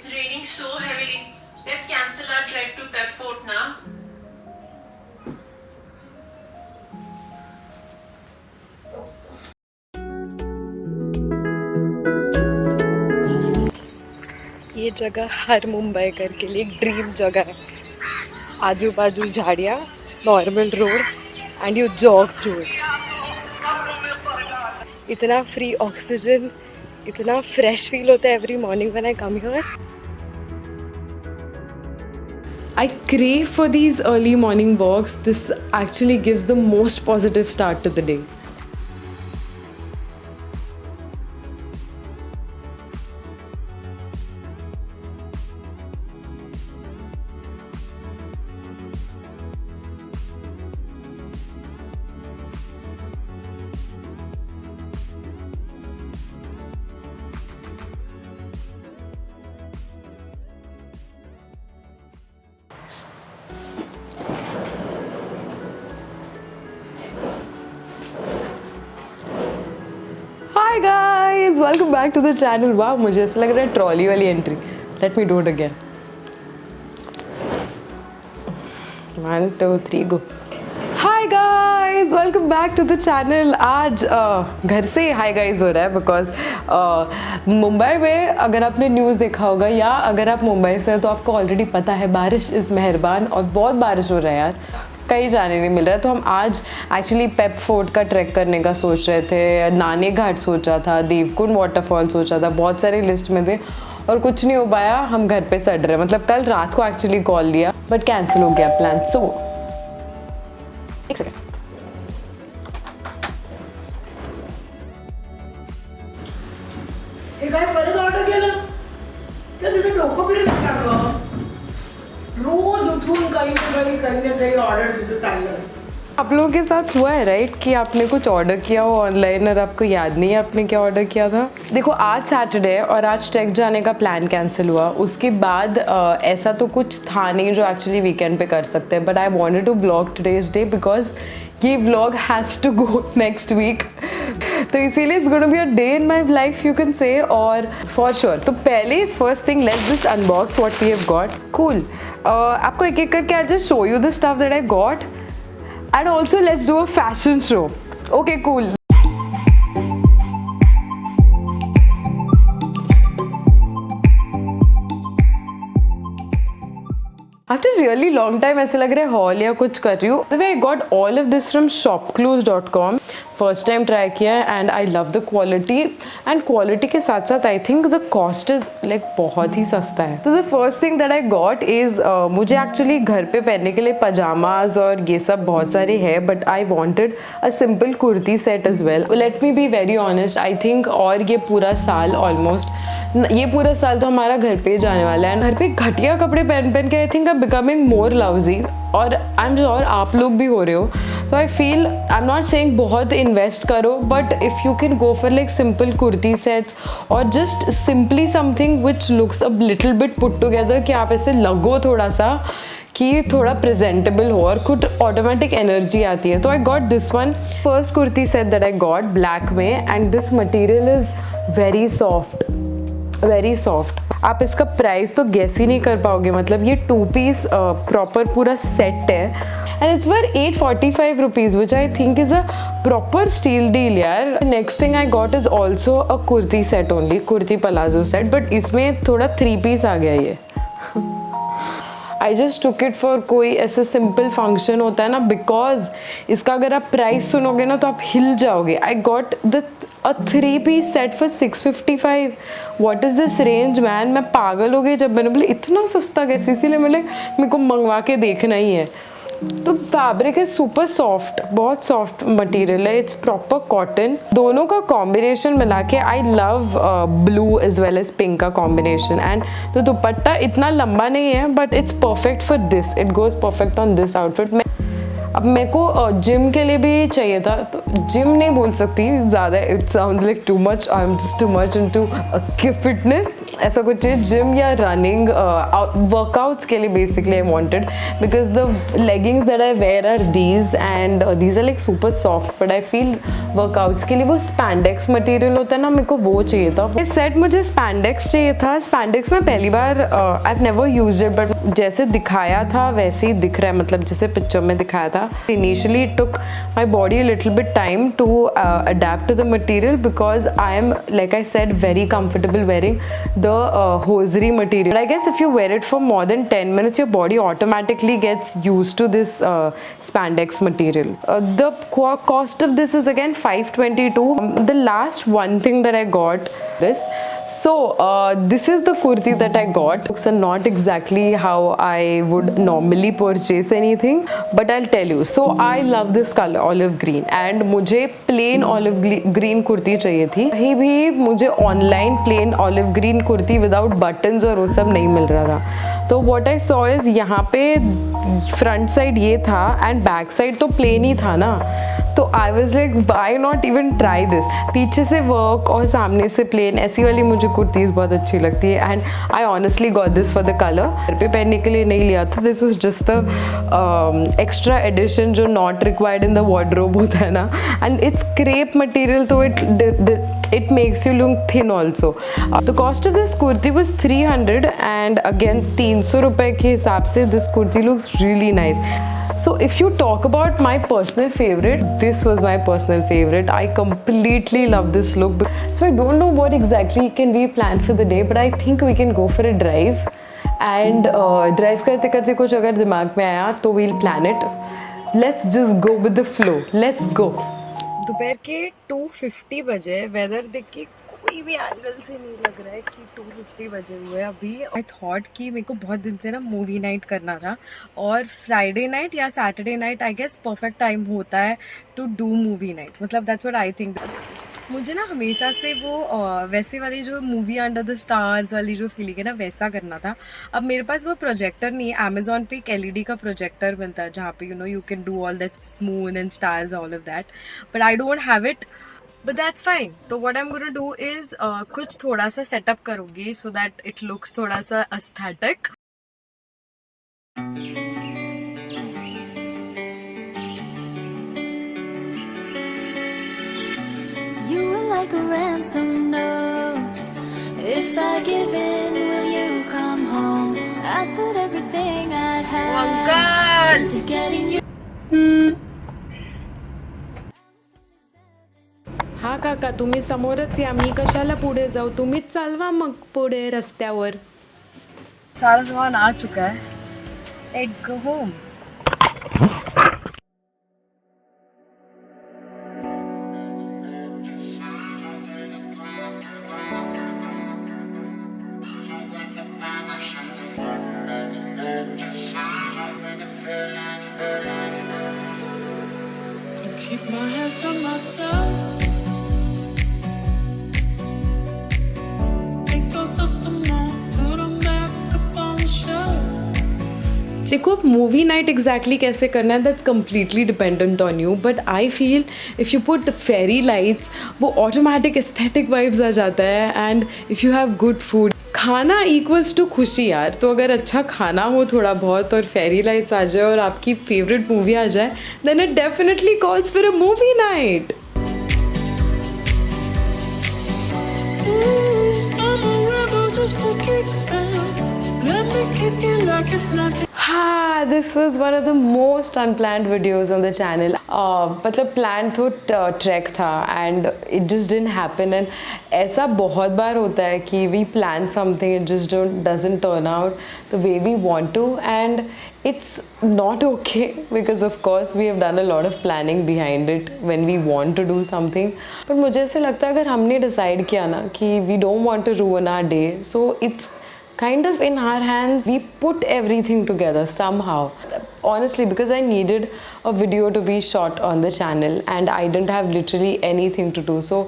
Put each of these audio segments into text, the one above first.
It's raining so heavily. Let's cancel our trek to Pep Fort now. ये जगह हर मुंबईकर के लिए एक ड्रीम जगह है. आजू बाजू झाड़ियाँ, normal road and you jog through it. इतना फ्री ऑक्सीजन, इतना फ्रेश फील होता है every morning when I come here. I crave for these early morning walks. This actually gives the most positive start to the day. Hi guys, welcome back to the channel. Wow, मुझे ऐसा लग रहा है trolley वाली entry. Let me do it again. 1 2 3 go. Hi guys, welcome back to the channel. आज घर से hi guys हो रहा है बिकॉज मुंबई में अगर आपने न्यूज़ देखा होगा या अगर आप मुंबई से हैं तो आपको ऑलरेडी पता है बारिश इज़ मेहरबान और बहुत बारिश हो रहा है यार. कहीं जाने नहीं मिल रहा है. तो हम आज एक्चुअली पेप फोर्ट का ट्रैक करने का सोच रहे थे. नानी घाट सोचा था, देवकुंड वाटरफॉल सोचा था, बहुत सारे लिस्ट में थे और कुछ नहीं हो पाया. हम घर पे सड़ रहे. मतलब कल रात को एक्चुअली कॉल लिया बट कैंसिल हो गया प्लान. सो एक सेकेंड. काय परत ऑर्डर केलं का तुझं डोकं बिडं काढलं. रोज उठून काही ना काही ऑर्डर तुझं चाललं असतं. आप लोगों के साथ हुआ है राइट कि आपने कुछ ऑर्डर किया हो ऑनलाइन और आपको याद नहीं है आपने क्या ऑर्डर किया था. देखो आज सैटरडे और आज ट्रैक जाने का प्लान कैंसिल हुआ. उसके बाद ऐसा तो कुछ था नहीं जो एक्चुअली वीकेंड पे कर सकते हैं. But I wanted to vlog today's day because ये vlog has to go next week. तो इसीलिए it's gonna be a day in my life you can say. और फॉर श्योर तो पहले first thing let's just unbox what we have got. Cool. आपको एक एक करके I just show you the stuff that I got. And also let's do a fashion show. Okay, cool. After a really long time ऐसे लग रहा है hall या कुछ कर रही हूँ. The way I got all of this from shopclothes.com. First time try किया है and I love the quality. And quality के साथ साथ I think the cost is like बहुत ही सस्ता है. तो the first thing that I got is मुझे एक्चुअली घर पे पहनने के लिए पजामाज और ये सब बहुत सारे हैं but I wanted a simple kurti set as well. Let me be very honest I think और ये पूरा साल ऑलमोस्ट ये पूरा साल तो हमारा घर पे जाने वाला है. घर पे घटिया कपड़े पहन के I think I becoming more lousy. और आई एम श्योर आप लोग भी हो रहे हो. तो I feel I am not saying बहुत इन्वेस्ट करो but if you can go for like simple kurti sets और just simply something which looks a little bit put together कि आप ऐसे लगो थोड़ा सा कि थोड़ा प्रेजेंटेबल हो और खुद ऑटोमेटिक एनर्जी आती है. तो I got this one first kurti set that I got black में and this material is very soft. Very soft. आप इसका प्राइस तो गेस ही नहीं कर पाओगे. मतलब ये 2 पीस प्रॉपर पूरा सेट है and it's for 845 rupees which I think is a proper steal deal यार. Next thing I got is also a kurti set only, kurti palazzo set. But इसमें थोड़ा 3 पीस आ गया ये. I just took it for कोई ऐसा simple function होता है ना बिकॉज इसका अगर आप प्राइस सुनोगे ना तो आप हिल जाओगे. I got the a 3 piece set for 655. What is this range man? मैं पागल हो गई जब मैंने बोले इतना सस्ता कैसे. इसीलिए मेरे को मंगवा के देखना ही है. तो फैब्रिक है सुपर सॉफ्ट, बहुत सॉफ्ट मटेरियल है. It's proper cotton. दोनों का कॉम्बिनेशन मिला के I love blue as well as pink का कॉम्बिनेशन. एंड तो दुपट्टा इतना लंबा नहीं है but it's perfect for this. It goes perfect on this outfit. अब मेरे को जिम के लिए भी चाहिए था. तो जिम नहीं बोल सकती ज़्यादा, it sounds like too much. I am just too much into fitness. ऐसा कुछ चाहिए जिम या रनिंग वर्कआउट्स के लिए basically I wanted because the leggings that I wear are these and these are like super soft but I feel workouts के लिए वो spandex material होता है ना, मेरे को वो चाहिए था। इस सेट मुझे स्पैंडेक्स चाहिए था। स्पैंडेक्स में पहली बार I have never used it but जैसे दिखाया था वैसे ही दिख रहा है, मतलब जैसे पिक्चर में दिखाया था। Initially it took my body a little bit time to adapt to the material because I am like I said very comfortable wearing the hosiery material. I guess if you wear it for more than 10 minutes, your body automatically gets used to this spandex material. The cost of this is again $522. The last one thing that I got this. So this is the kurti that I got. Looks are not exactly how I would normally purchase anything, but I'll tell you. So I love this color olive green and मुझे plain olive green kurti चाहिए थी। कहीं भी मुझे online plain olive green kurti without buttons और वो सब नहीं मिल रहा था। तो what I saw is यहाँ पे front side ये था and back side तो plain ही था ना, तो I was like why not even try this. पीछे से वर्क और सामने से प्लेन, ऐसी वाली मुझे कुर्तीज़ बहुत अच्छी लगती है and I honestly got this for the colour. घर पे पहनने के लिए नहीं लिया था, this was just the extra addition जो not required in the wardrobe होता है ना, एंड इट्स क्रेप मटेरियल तो it makes you look thin also. The cost of this kurti was 300 and again 300 रुपए के हिसाब से this kurti looks really nice. So if you talk about my personal favorite, this was my personal favorite. I completely love this look. So I don't know what exactly can we plan for the day, but I think we can go for a drive. And drive करते करते कुछ अगर दिमाग में आया तो we'll plan it. Let's just go with the flow. Let's go. दोपहर के 2:50 बजे। वेदर देख के कोई भी एंगल से नहीं लग रहा है कि 2:50 बजे हुए अभी। आई थॉट कि मेरे को बहुत दिन से ना मूवी नाइट करना था और फ्राइडे नाइट या Saturday night I guess perfect time होता है टू डू मूवी नाइट्स, मतलब दैट्स व्हाट आई थिंक। मुझे ना हमेशा से वो वैसे वाली जो मूवी अंडर द स्टार्स वाली जो फीलिंग है ना वैसा करना था। अब मेरे पास वो प्रोजेक्टर नहीं है। अमेजोन पे एक एलईडी का प्रोजेक्टर मिलता है जहाँ पे you can do all that moon and stars all of that, but I don't have it, but that's fine. तो what I am gonna do is कुछ थोड़ा सा सेटअप करूँगी सो दैट इट लुक्स थोड़ा सा aesthetic. You were like a ransom note. If I give in, will you come home? I put everything I had into getting you. हा काका, तुम्ही समोरच या, मी कशाला पुढे जाऊ, तुम्हीच चालवा मग पुढे रस्त्यावर। सारा सामान आ चुका है, let's go home. Keep my hands on myself. Take out dust them off, put them back up on the shelf. देखो अब मूवी नाइट एग्जैक्टली कैसे करना है that's completely dependent on you, but I feel if you put fairy lights वो automatic aesthetic vibes आ जाता है। And if you have good food, खाना equals to खुशी यार। तो अगर अच्छा खाना हो थोड़ा बहुत और फेरी लाइट्स आ जाए और आपकी फेवरेट मूवी आ जाए, then it definitely calls for a movie night. I'm a rebel just for kicks now. Let me kick it like it's nothing. हाँ, this was one of the most unplanned videos on the channel. मतलब plan तो track था and it just didn't happen, and ऐसा बहुत बार होता है कि we plan something, it just doesn't turn out the way we want to, and it's not okay because of course we have done a lot of planning behind it when we want to do something. but मुझे ऐसे लगता है अगर हमने decide किया ना कि we don't want to ruin our day, so it's kind of in our hands. We put everything together somehow, honestly, because I needed a video to be shot on the channel and I didn't have literally anything to do, so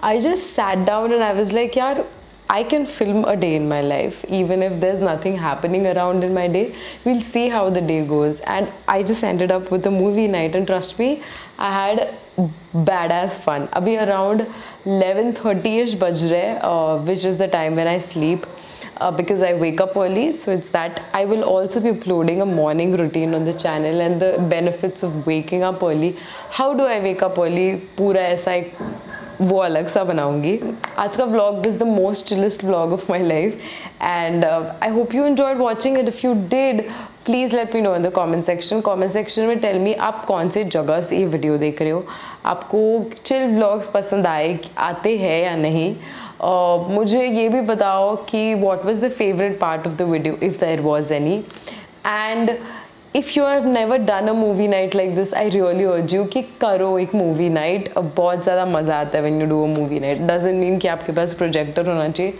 I just sat down and I was like, yaar, I can film a day in my life even if there's nothing happening around in my day. We'll see how the day goes, and I just ended up with a movie night, and trust me, I had badass fun. अभी around 11:30ish बज रहे which is the time when I sleep. Because I wake up early, so it's that. I will also be uploading a morning routine on the channel and the benefits of waking up early. How do I wake up early? पूरा ऐसा एक वो अलग सा बनाऊंगी. आज का vlog is the most chillest vlog of my life, and I hope you enjoyed watching it. If you did, please let me know in the comment section. Comment section में tell me आप कौन से जगह से ये video देख रहे हो, आपको chill vlogs पसंद आते हैं या नहीं. मुझे ये भी बताओ कि what was the favorite part of the video, if there was any. And if you have never done a movie night like this, I really urge you कि करो एक movie night. बहुत ज़्यादा मज़ा आता है when you do a movie night. Doesn't mean कि आपके पास projector होना चाहिए.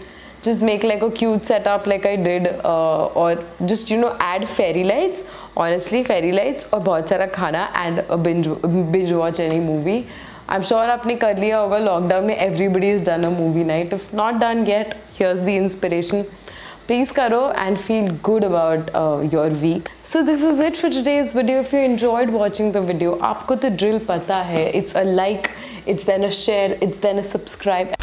Just make like a cute setup like I did, or just add fairy lights. Honestly, fairy lights और बहुत सारा खाना and binge watch any movie. I'm sure आपने कर लिया होगा लॉकडाउन में. Everybody has done a movie night. If not done yet, here's the inspiration. Please karo and feel good about your week. So this is it for today's video. If you enjoyed watching the video, आपको तो drill पता है. It's a like, it's then a share, it's then a subscribe.